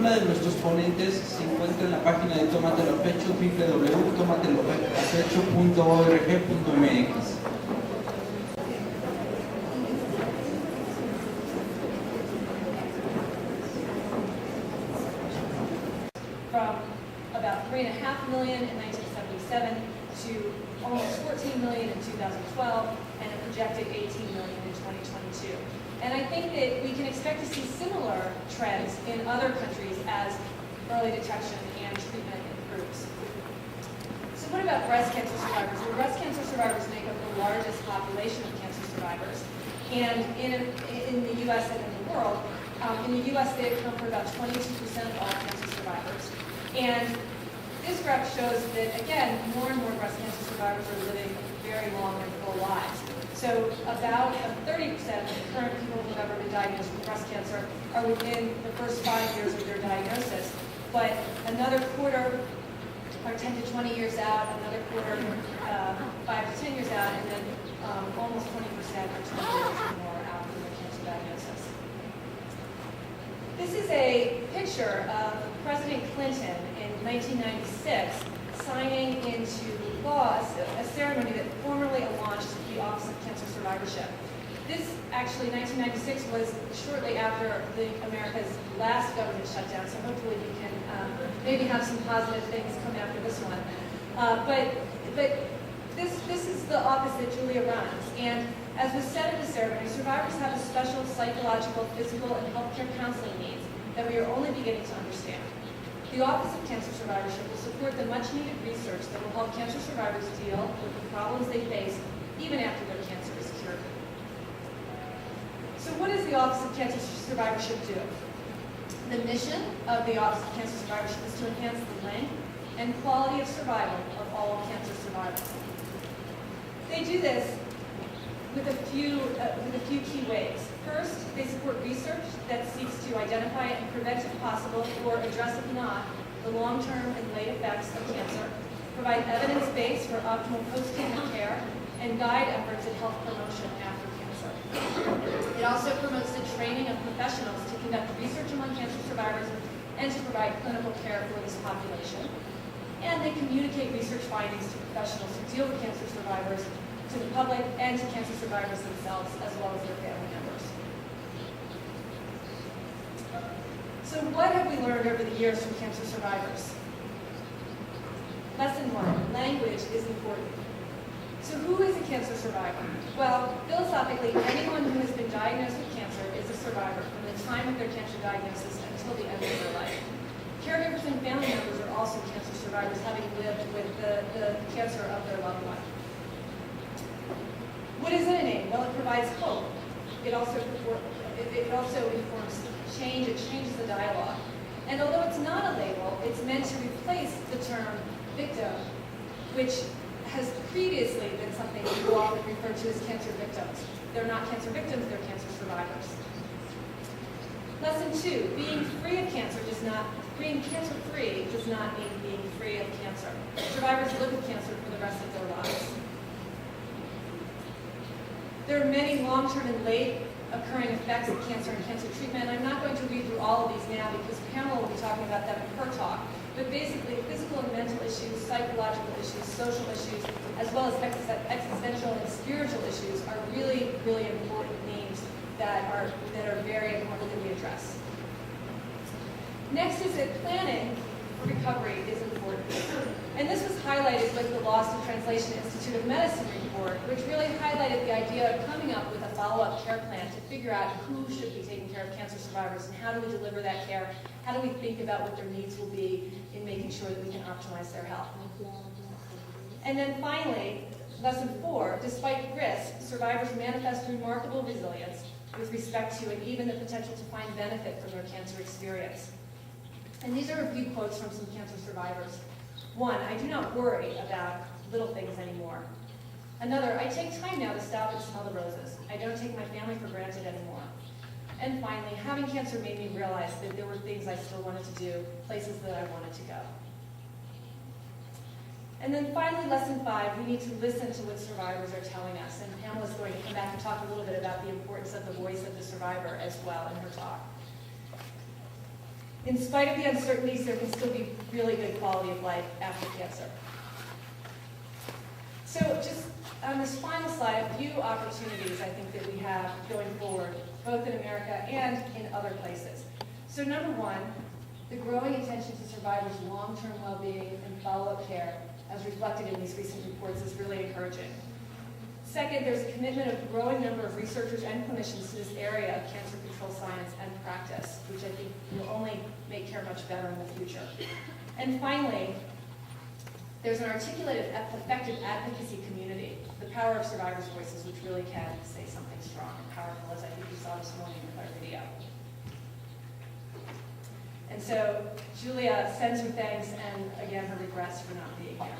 una de nuestros ponentes se encuentra en la página de Tómatelo Pecho, www.tomatelopecho.org.mx. From about 3.5 million in 1977 to almost 14 million in 2012 and a projected 18 million in 2022. And I think that we can expect to see similar trends in other countries as early detection and treatment improves. So what about breast cancer survivors? Well, breast cancer survivors make up the largest population of cancer survivors. And in the U.S. and in the world, in the U.S. they account for about 22% of all cancer survivors. And this graph shows that, again, more and more breast cancer survivors are living very long and full lives. So about 30% of the current people who have ever been diagnosed with breast cancer are within the first 5 years of their diagnosis. But another quarter are 10 to 20 years out, another quarter 5 to 10 years out, and then almost 20% are 20 years or more after their cancer diagnosis. This is a picture of President Clinton in 1996 signing into law a ceremony that formally launched the Office of Cancer Survivorship. This actually, 1996, was shortly after America's last government shutdown, so hopefully we can maybe have some positive things come after this one. But this is the office that Julia runs, and as was said in the ceremony, survivors have a special psychological, physical, and healthcare counseling needs that we are only beginning to understand. The Office of Cancer Survivorship will support the much-needed research that will help cancer survivors deal with the problems they face even after their cancer is cured. So what does the Office of Cancer Survivorship do? The mission of the Office of Cancer Survivorship is to enhance the length and quality of survival of all cancer survivors. They do this with a few key ways. First, they support research that seeks to identify and prevent if possible, or address if not, the long-term and late effects of cancer, provide evidence base for optimal post-cancer care, and guide efforts in health promotion after cancer. It also promotes the training of professionals to conduct research among cancer survivors and to provide clinical care for this population. And they communicate research findings to professionals who deal with cancer survivors, to the public, and to cancer survivors themselves, as well as their family members. So what have we learned over the years from cancer survivors? Lesson 1, language is important. So who is a cancer survivor? Well, philosophically, anyone who has been diagnosed with cancer is a survivor from the time of their cancer diagnosis until the end of their life. Caregivers and family members are also cancer survivors, having lived with the cancer of their loved one. What is in a name? Well, it provides hope. It also informs change. It changes the dialogue. And although it's not a label, it's meant to replace the term victim, which has previously been something people often refer to as cancer victims. They're not cancer victims, they're cancer survivors. Lesson 2, being free of cancer being cancer-free does not mean being free of cancer. Survivors live with cancer for the rest of their lives. There are many long-term and late occurring effects of cancer and cancer treatment. I'm not going to read through all of these now because Pamela will be talking about them in her talk. But basically, physical and mental issues, psychological issues, social issues, as well as existential and spiritual issues are really, really important themes that are very important that we address. Next is that planning for recovery is important. And this was highlighted with the Lost in Translation Institute of Medicine report, which really highlighted the idea of coming up with a follow-up care plan to figure out who should be taking care of cancer survivors and how do we deliver that care, how do we think about what their needs will be in making sure that we can optimize their health. And then finally, lesson 4, despite risk, survivors manifest remarkable resilience with respect to and even the potential to find benefit from their cancer experience. And these are a few quotes from some cancer survivors. 1, I do not worry about little things anymore. Another, I take time now to stop and smell the roses. I don't take my family for granted anymore. And finally, having cancer made me realize that there were things I still wanted to do, places that I wanted to go. And then finally, lesson 5, we need to listen to what survivors are telling us. And Pamela's going to come back and talk a little bit about the importance of the voice of the survivor as well in her talk. In spite of the uncertainties, there can still be really good quality of life after cancer. So just on this final slide, a few opportunities I think that we have going forward, both in America and in other places. So number one, the growing attention to survivors' long-term well-being and follow-up care, as reflected in these recent reports, is really encouraging. Second, there's a commitment of a growing number of researchers and clinicians to this area of cancer control science and practice, which I think will only make care much better in the future. And finally, there's an articulated, effective advocacy community, the power of survivors' voices, which really can say something strong and powerful, as I think you saw this morning with our video. And so Julia sends her thanks and, again, her regrets for not being here.